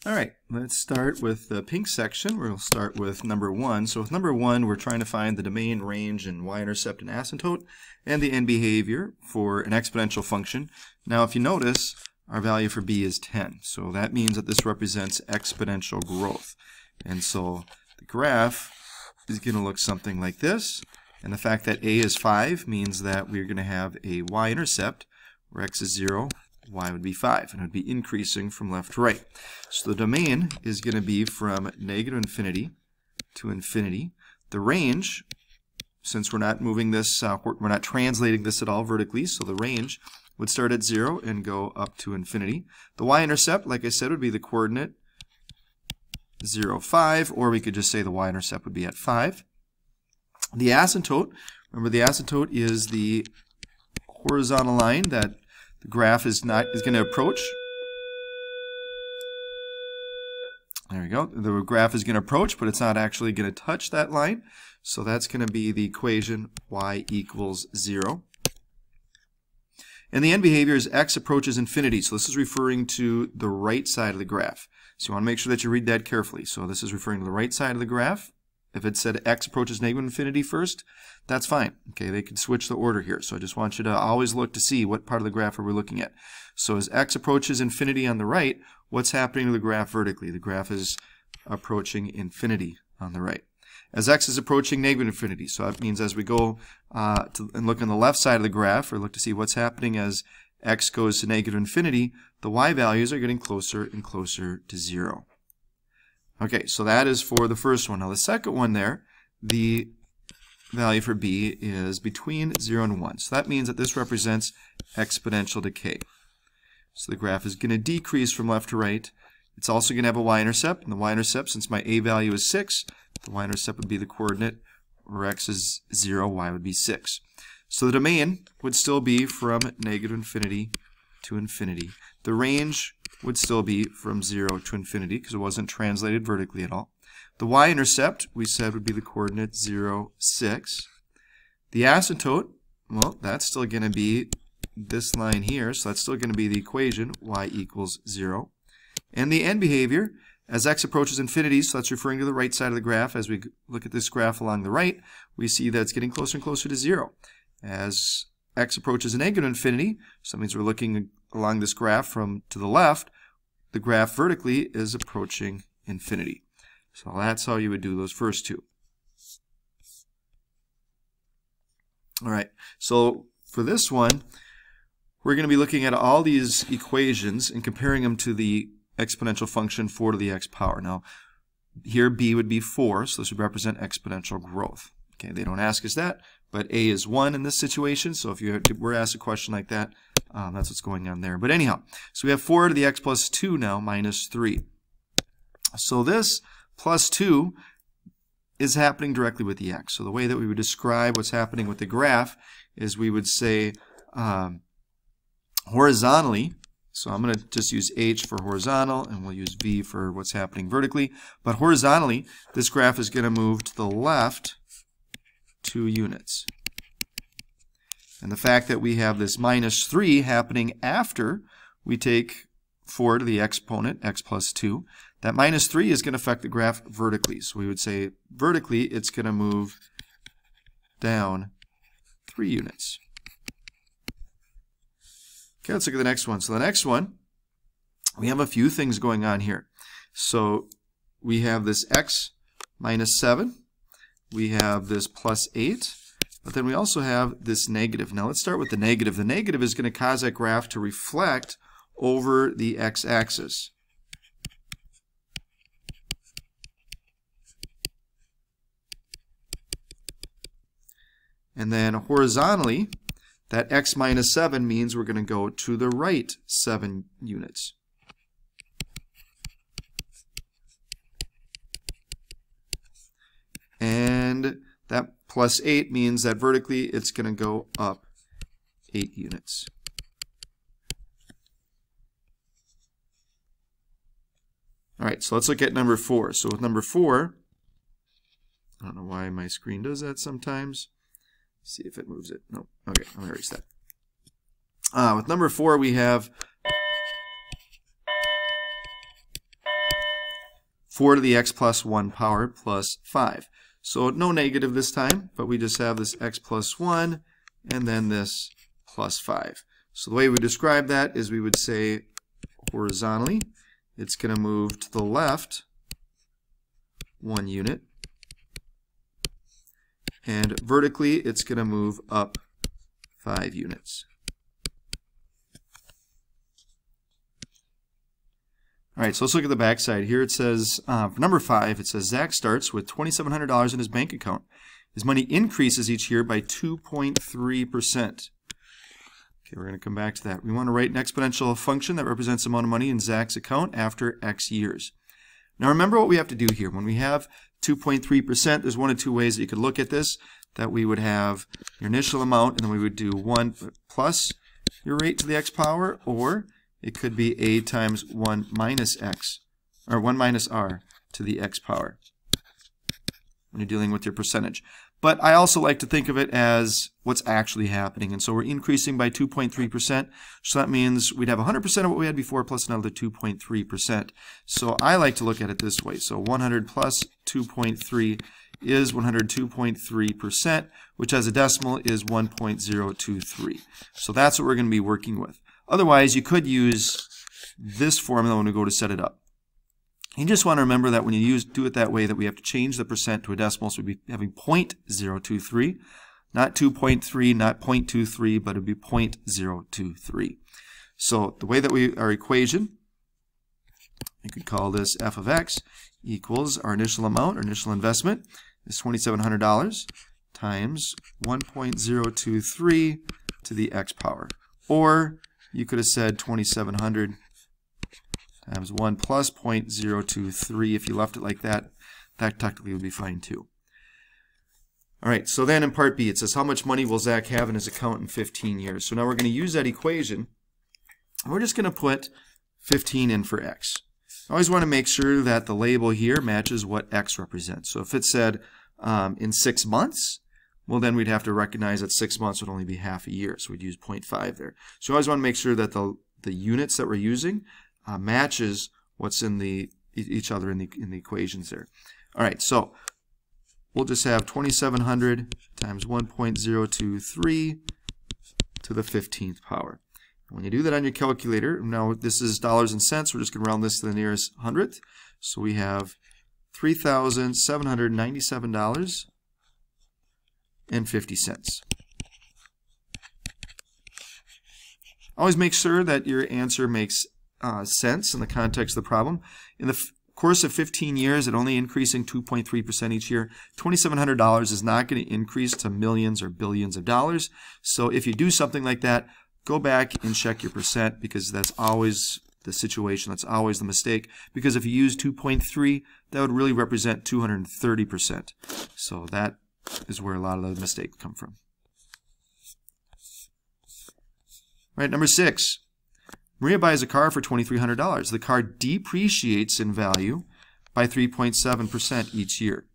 All right, let's start with the pink section. We'll start with number 1. So with number 1, we're trying to find the domain, range, and y-intercept and asymptote, and the end behavior for an exponential function. Now if you notice, our value for b is 10. So that means that this represents exponential growth. And so the graph is going to look something like this. And the fact that a is 5 means that we're going to have a y-intercept where x is 0, y would be 5, and it would be increasing from left to right. So the domain is going to be from negative infinity to infinity. The range, since we're not moving this, we're not translating this at all vertically, so the range would start at 0 and go up to infinity. The y-intercept, like I said, would be the coordinate 0, 5, or we could just say the y-intercept would be at 5. The asymptote, remember the asymptote is the horizontal line that the graph is going to approach. There we go. The graph is going to approach, but it's not actually going to touch that line. So that's going to be the equation y equals 0. And the end behavior is x approaches infinity. So this is referring to the right side of the graph. So you want to make sure that you read that carefully. So this is referring to the right side of the graph. If it said x approaches negative infinity first, that's fine. Okay, they could switch the order here. So I just want you to always look to see what part of the graph are we looking at. So as x approaches infinity on the right, what's happening to the graph vertically? The graph is approaching infinity on the right. As x is approaching negative infinity, so that means as we go and look on the left side of the graph, or look to see what's happening as x goes to negative infinity, the y values are getting closer and closer to 0. Okay, so that is for the first one. Now the second one there, the value for b is between 0 and 1. So that means that this represents exponential decay. So the graph is going to decrease from left to right. It's also going to have a y-intercept, and the y-intercept, since my a value is 6, the y-intercept would be the coordinate where x is 0, y would be 6. So the domain would still be from negative infinity to infinity. The range would still be from 0 to infinity because it wasn't translated vertically at all. The y-intercept, we said, would be the coordinate 0, 6. The asymptote, well, that's still going to be this line here, so that's still going to be the equation y equals 0. And the end behavior, as x approaches infinity, so that's referring to the right side of the graph. As we look at this graph along the right, we see that it's getting closer and closer to 0. As x approaches negative infinity, so that means we're looking along this graph from to the left, the graph vertically is approaching infinity. So that's how you would do those first two. All right, so for this one, we're going to be looking at all these equations and comparing them to the exponential function 4 to the x power. Now, here b would be 4, so this would represent exponential growth. Okay, they don't ask us that, but a is 1 in this situation, so if you were asked a question like that, that's what's going on there. But anyhow, so we have 4 to the x plus 2 now minus 3. So this plus 2 is happening directly with the x. So the way that we would describe what's happening with the graph is we would say horizontally, so I'm going to just use h for horizontal, and we'll use v for what's happening vertically. But horizontally, this graph is going to move to the left 2 units. And the fact that we have this minus 3 happening after we take 4 to the exponent, x plus 2, that minus 3 is going to affect the graph vertically. So we would say vertically it's going to move down 3 units. Okay, let's look at the next one. So the next one, we have a few things going on here. So we have this x minus 7. We have this plus 8. But then we also have this negative. Now let's start with the negative. The negative is going to cause that graph to reflect over the x-axis. And then horizontally, that x minus 7 means we're going to go to the right 7 units. And that plus 8 means that vertically it's going to go up 8 units. All right, so let's look at number 4. So with number 4, I don't know why my screen does that sometimes. See if it moves it. No. Okay, I'm going to erase that. With number 4, we have 4 to the x plus 1 power plus 5. So no negative this time, but we just have this x plus 1 and then this plus 5. So the way we describe that is we would say horizontally, it's going to move to the left 1 unit, and vertically it's going to move up 5 units. All right, so let's look at the back side. Here it says, for number 5, it says Zach starts with $2,700 in his bank account. His money increases each year by 2.3%. Okay, we're going to come back to that. We want to write an exponential function that represents the amount of money in Zach's account after X years. Now remember what we have to do here. When we have 2.3%, there's one of two ways that you could look at this. That we would have your initial amount, and then we would do 1 plus your rate to the x power, or it could be a times 1 minus x, or 1 minus r to the x power when you're dealing with your percentage. But I also like to think of it as what's actually happening. And so we're increasing by 2.3%. So that means we'd have 100% of what we had before plus another 2.3%. So I like to look at it this way. So 100 plus 2.3 is 102.3%, which as a decimal is 1.023. So that's what we're going to be working with. Otherwise, you could use this formula when we go to set it up. You just want to remember that when you do it that way, that we have to change the percent to a decimal, so we'd be having 0.023, not 2.3, not 0.23, but it would be 0.023. So the way that our equation, you could call this f of x equals our initial amount, our initial investment is $2,700 times 1.023 to the x power. Or you could have said 2,700 times 1 plus 0.023. If you left it like that, that technically would be fine too. All right, so then in part B, it says how much money will Zach have in his account in 15 years? So now we're going to use that equation, and we're just going to put 15 in for x. I always want to make sure that the label here matches what x represents. So if it said in 6 months, well then we'd have to recognize that 6 months would only be half a year, so we'd use 0.5 there. So I always want to make sure that the units that we're using matches what's in each other in the equations there. All right, so we'll just have 2,700 times 1.023 to the 15th power. When you do that on your calculator, now this is dollars and cents, we're just going to round this to the nearest hundredth. So we have $3,797.50. Always make sure that your answer makes sense in the context of the problem. In the course of 15 years, at only increasing 2.3% each year, $2,700 is not going to increase to millions or billions of dollars. So if you do something like that, go back and check your percent, because that's always the situation, that's always the mistake. Because if you use 2.3, that would really represent 230%. So that is where a lot of the mistakes come from. All right, number 6. Maria buys a car for $2,300. The car depreciates in value by 3.7% each year.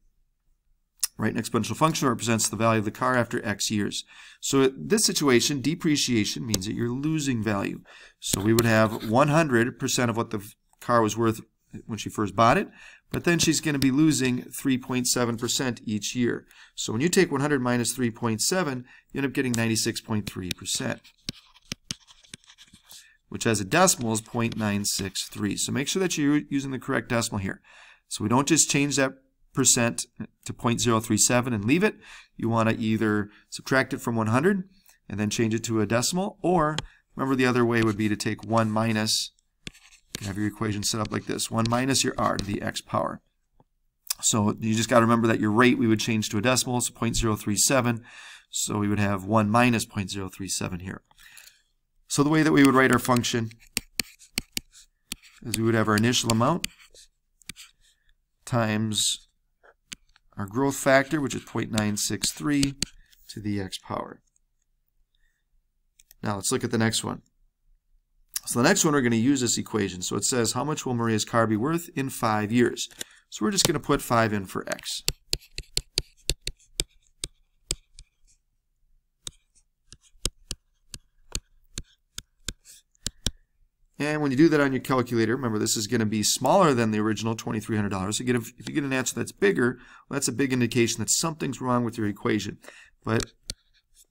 Right, an exponential function represents the value of the car after X years. So in this situation, depreciation means that you're losing value. So we would have 100% of what the car was worth when she first bought it, but then she's going to be losing 3.7% each year. So when you take 100 minus 3.7, you end up getting 96.3%. which as a decimal is 0.963. So make sure that you're using the correct decimal here. So we don't just change that percent to 0.037 and leave it. You want to either subtract it from 100 and then change it to a decimal, or remember the other way would be to take 1 minus, you have your equation set up like this, 1 minus your r to the x power. So you just got to remember that your rate we would change to a decimal, so 0.037. So we would have 1 minus 0.037 here. So the way that we would write our function is we would have our initial amount times our growth factor, which is 0.963 to the x power. Now let's look at the next one. So the next one we're going to use this equation. So it says, how much will Maria's car be worth in 5 years? So we're just going to put 5 in for x. And when you do that on your calculator, remember this is going to be smaller than the original $2,300. Again, if you get an answer that's bigger, well, that's a big indication that something's wrong with your equation. But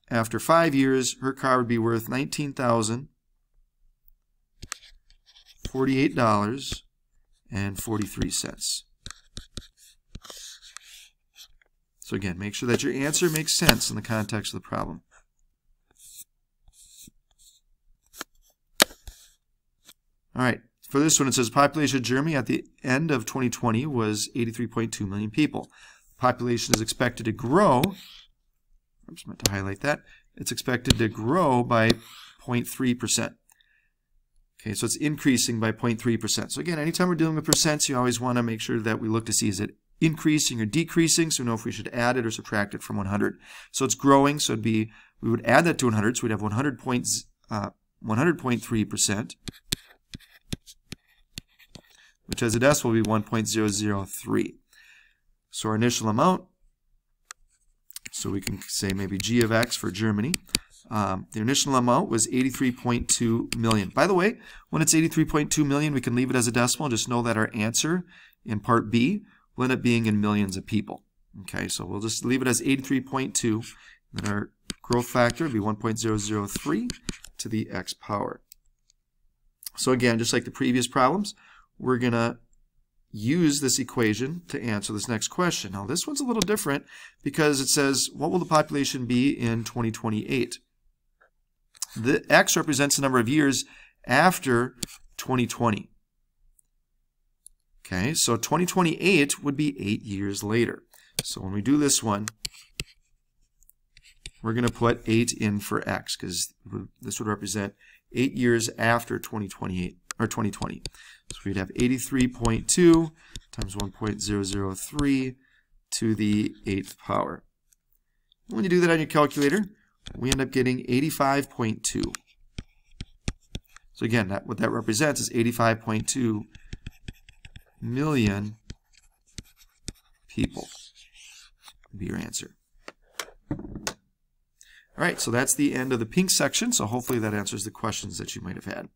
after 5 years, her car would be worth $19,048.43. So again, make sure that your answer makes sense in the context of the problem. All right, for this one it says population of Germany at the end of 2020 was 83.2 million people. Population is expected to grow, I just meant to highlight that, it's expected to grow by 0.3%. Okay, so it's increasing by 0.3%. So again, anytime we're dealing with percents, you always want to make sure that we look to see is it increasing or decreasing, so we know if we should add it or subtract it from 100. So it's growing, so it'd be, we would add that to 100, so we'd have 100.3%. Which as a decimal will be 1.003. So our initial amount, so we can say maybe g of x for Germany. The initial amount was 83.2 million. By the way, when it's 83.2 million, we can leave it as a decimal. Just know that our answer in part B will end up being in millions of people. Okay, so we'll just leave it as 83.2. Then our growth factor would be 1.003 to the x power. So again, just like the previous problems, we're going to use this equation to answer this next question. Now, this one's a little different because it says, what will the population be in 2028? The x represents the number of years after 2020. Okay, so 2028 would be 8 years later. So when we do this one, we're going to put 8 in for x because this would represent 8 years after 2028 or 2020. So we'd have 83.2 times 1.003 to the 8th power. When you do that on your calculator, we end up getting 85.2. So again, what that represents is 85.2 million people would be your answer. All right, so that's the end of the pink section. So hopefully that answers the questions that you might have had.